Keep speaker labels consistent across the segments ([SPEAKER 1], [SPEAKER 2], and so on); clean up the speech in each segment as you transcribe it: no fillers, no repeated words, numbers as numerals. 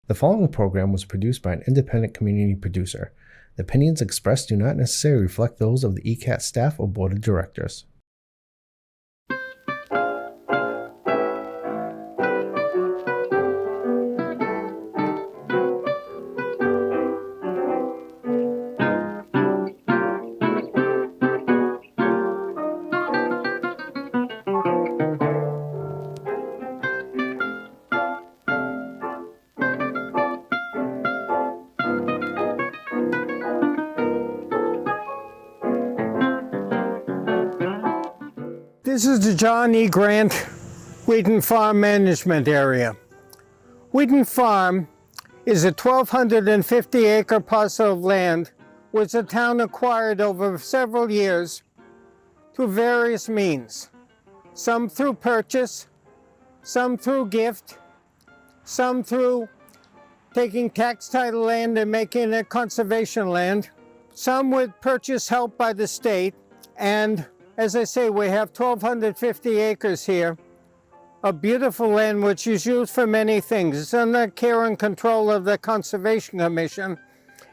[SPEAKER 1] The following program was produced by an independent community producer. The opinions expressed do not necessarily reflect those of the ECAT staff or board of directors.
[SPEAKER 2] This is the John E. Grant Wheaton Farm Management Area. Wheaton Farm is a 1,250-acre parcel of land which the town acquired over several years through various means. Some through purchase, some through gift, some through taking tax title land and making it conservation land, some with purchase help by the state, and as I say, we have 1,250 acres here of beautiful land which is used for many things. It's under care and control of the Conservation Commission,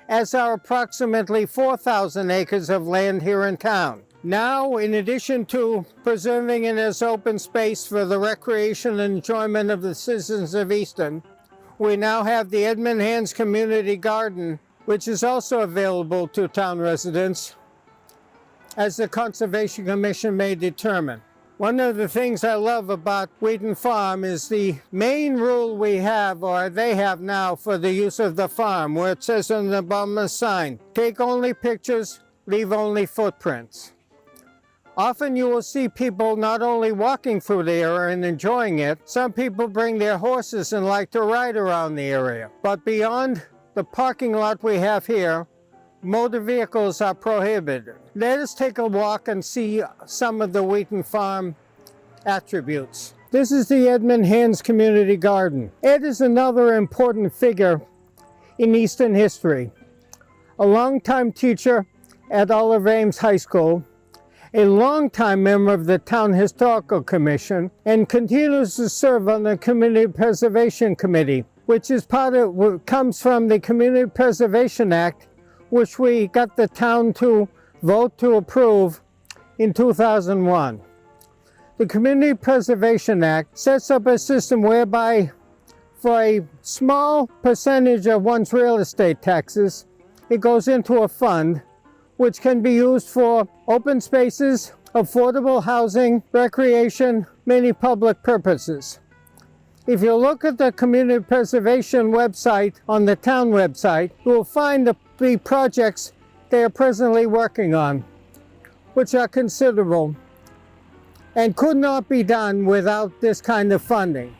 [SPEAKER 2] as are approximately 4,000 acres of land here in town. Now, in addition to preserving it as open space for the recreation and enjoyment of the citizens of Easton, we now have the Edmund Hands Community Garden, which is also available to town residents, as the Conservation Commission may determine. One of the things I love about Wheaton Farm is the main rule we have, or they have now, for the use of the farm, where it says on the bottom of the sign, take only pictures, leave only footprints. Often you will see people not only walking through the area and enjoying it, some people bring their horses and like to ride around the area. But beyond the parking lot we have here, motor vehicles are prohibited. Let us take a walk and see some of the Wheaton Farm attributes. This is the Edmund Hands Community Garden. Ed is another important figure in Easton history. A longtime teacher at Oliver Ames High School, a longtime member of the Town Historical Commission, and continues to serve on the Community Preservation Committee, which is comes from the Community Preservation Act, which we got the town to vote to approve in 2001. The Community Preservation Act sets up a system whereby for a small percentage of one's real estate taxes, it goes into a fund which can be used for open spaces, affordable housing, recreation, many public purposes. If you look at the Community Preservation website on the town website, you will find the projects they are presently working on, which are considerable and could not be done without this kind of funding.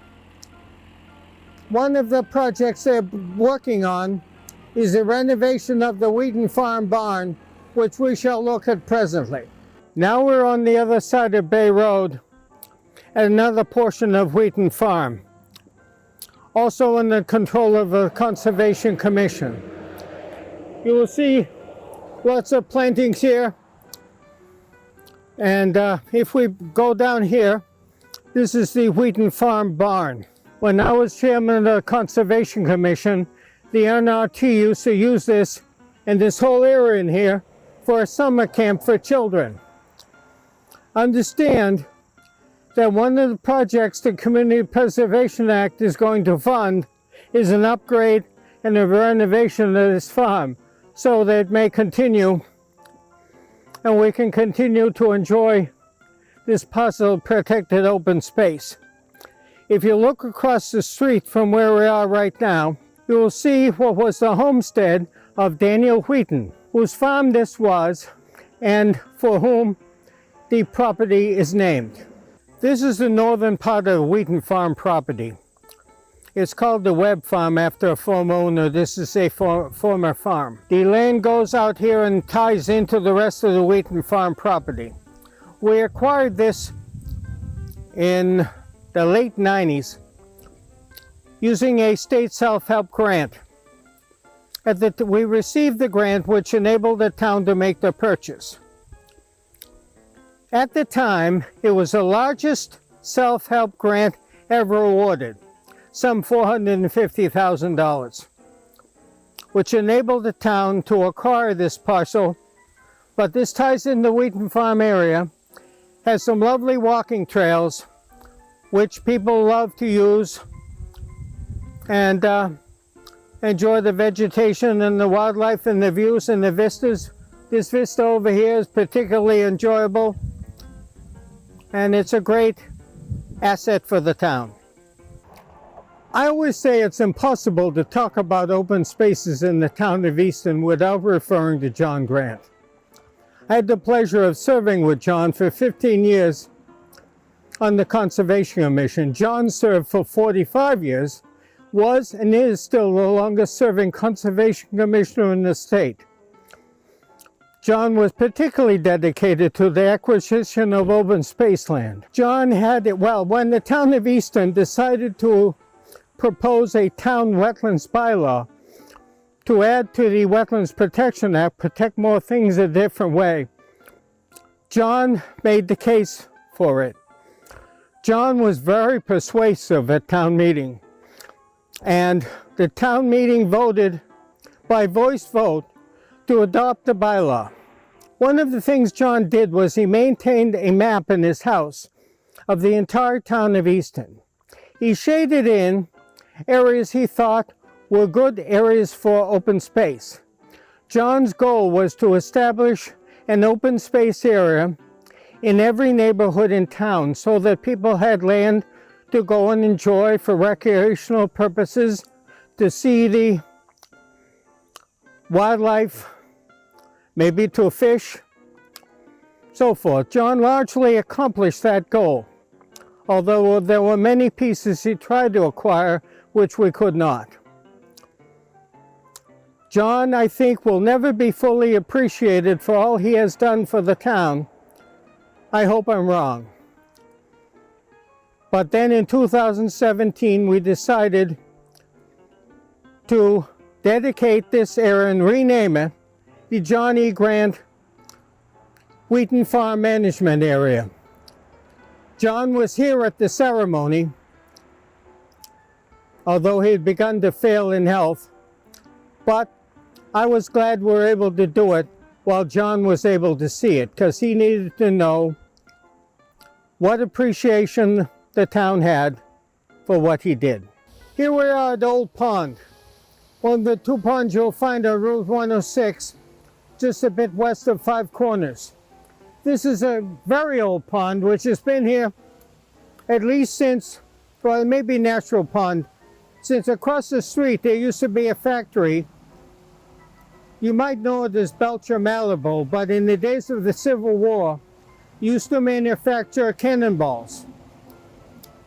[SPEAKER 2] One of the projects they're working on is the renovation of the Wheaton Farm barn, which we shall look at presently. Now we're on the other side of Bay Road at another portion of Wheaton Farm, also under control of the Conservation Commission. You will see lots of plantings here, and if we go down here, this is the Wheaton Farm barn. When I was chairman of the Conservation Commission, the NRT used to use this and this whole area in here for a summer camp for children. Understand that one of the projects the Community Preservation Act is going to fund is an upgrade and a renovation of this farm, so that it may continue and we can continue to enjoy this parcel of protected open space. If you look across the street from where we are right now, you will see what was the homestead of Daniel Wheaton, whose farm this was and for whom the property is named. This is the northern part of the Wheaton Farm property. It's called the Webb Farm after a former owner. This is a former farm. The land goes out here and ties into the rest of the Wheaton Farm property. We acquired this in the late 90s using a state self-help grant. We received the grant which enabled the town to make the purchase. At the time, it was the largest self-help grant ever awarded. some $450,000, which enabled the town to acquire this parcel. But this ties in the Wheaton Farm area, has some lovely walking trails, which people love to use and enjoy the vegetation and the wildlife and the views and the vistas. This vista over here is particularly enjoyable, and it's a great asset for the town. I always say it's impossible to talk about open spaces in the town of Easton without referring to John Grant. I had the pleasure of serving with John for 15 years on the Conservation Commission. John served for 45 years, was and is still the longest serving Conservation Commissioner in the state. John was particularly dedicated to the acquisition of open space land. John had it, well, when the town of Easton decided to propose a town wetlands bylaw to add to the Wetlands Protection Act, protect more things a different way, John made the case for it. John was very persuasive at town meeting, and the town meeting voted by voice vote to adopt the bylaw. One of the things John did was he maintained a map in his house of the entire town of Easton. He shaded in areas he thought were good areas for open space. John's goal was to establish an open space area in every neighborhood in town so that people had land to go and enjoy for recreational purposes, to see the wildlife, maybe to fish, so forth. John largely accomplished that goal, although there were many pieces he tried to acquire which we could not. John, I think, will never be fully appreciated for all he has done for the town. I hope I'm wrong. But then in 2017, we decided to dedicate this area and rename it the John E. Grant Wheaton Farm Management Area. John was here at the ceremony, although he had begun to fail in health, but I was glad we were able to do it while John was able to see it, because he needed to know what appreciation the town had for what he did. Here we are at Old Pond, one of the two ponds you'll find on Route 106, just a bit west of Five Corners. This is a very old pond which has been here at least since, well, it may be Natural Pond, since across the street there used to be a factory. You might know it as Belcher Malibu, but in the days of the Civil War, used to manufacture cannonballs.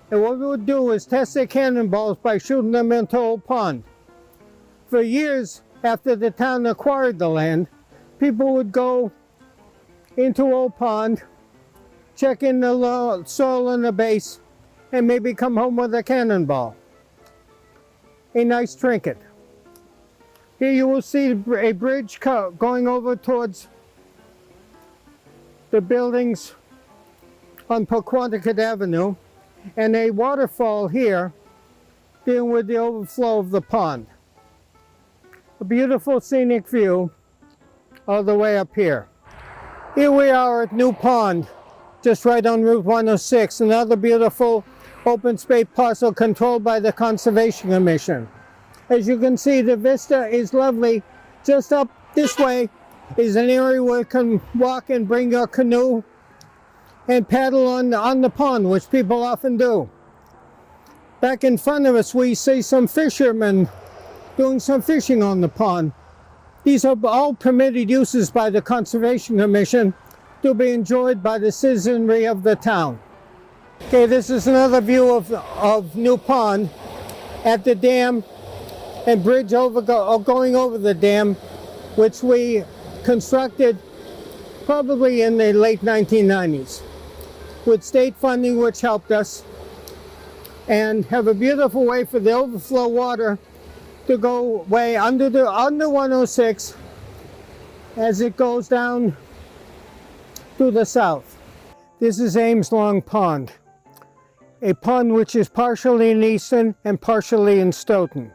[SPEAKER 2] And what we would do is test the cannonballs by shooting them into Old Pond. For years after the town acquired the land, people would go into Old Pond, check in the soil in the base, and maybe come home with a cannonball. A nice trinket. Here you will see a bridge going over towards the buildings on Pequannock Avenue, and a waterfall here dealing with the overflow of the pond. A beautiful scenic view all the way up here. Here we are at New Pond, just right on Route 106, another beautiful open space parcel controlled by the Conservation Commission. As you can see, the vista is lovely. Just up this way is an area where you can walk and bring your canoe and paddle on the pond, which people often do. Back in front of us, we see some fishermen doing some fishing on the pond. These are all permitted uses by the Conservation Commission to be enjoyed by the citizenry of the town. Okay, this is another view of New Pond at the dam and bridge going over the dam, which we constructed probably in the late 1990s with state funding, which helped us, and have a beautiful way for the overflow water to go way under 106 as it goes down to the south. This is Ames Long Pond. a pond which is partially in Easton and partially in Stoughton.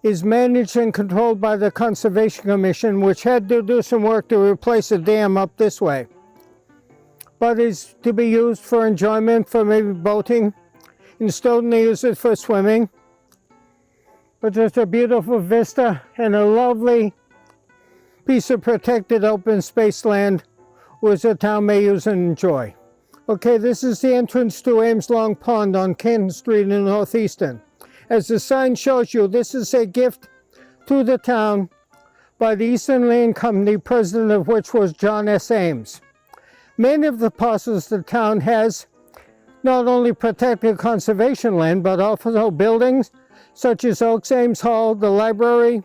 [SPEAKER 2] Is managed and controlled by the Conservation Commission, which had to do some work to replace a dam up this way, but is to be used for enjoyment, for maybe boating. In Stoughton they use it for swimming. But there's a beautiful vista and a lovely piece of protected open space land which the town may use and enjoy. Okay, this is the entrance to Ames Long Pond on Canton Street in Northeastern. As the sign shows you, this is a gift to the town by the Easton Land Company, president of which was John S. Ames. Many of the parcels the town has not only protected conservation land, but also buildings such as Oaks Ames Hall, the library,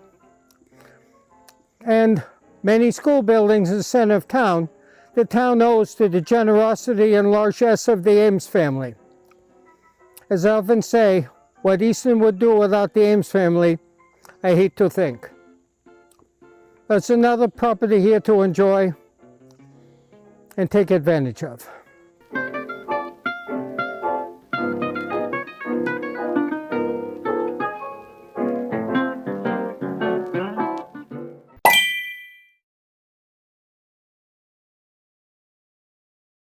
[SPEAKER 2] and many school buildings in the center of town. The town owes to the generosity and largesse of the Ames family. As I often say, what Easton would do without the Ames family, I hate to think. That's another property here to enjoy and take advantage of.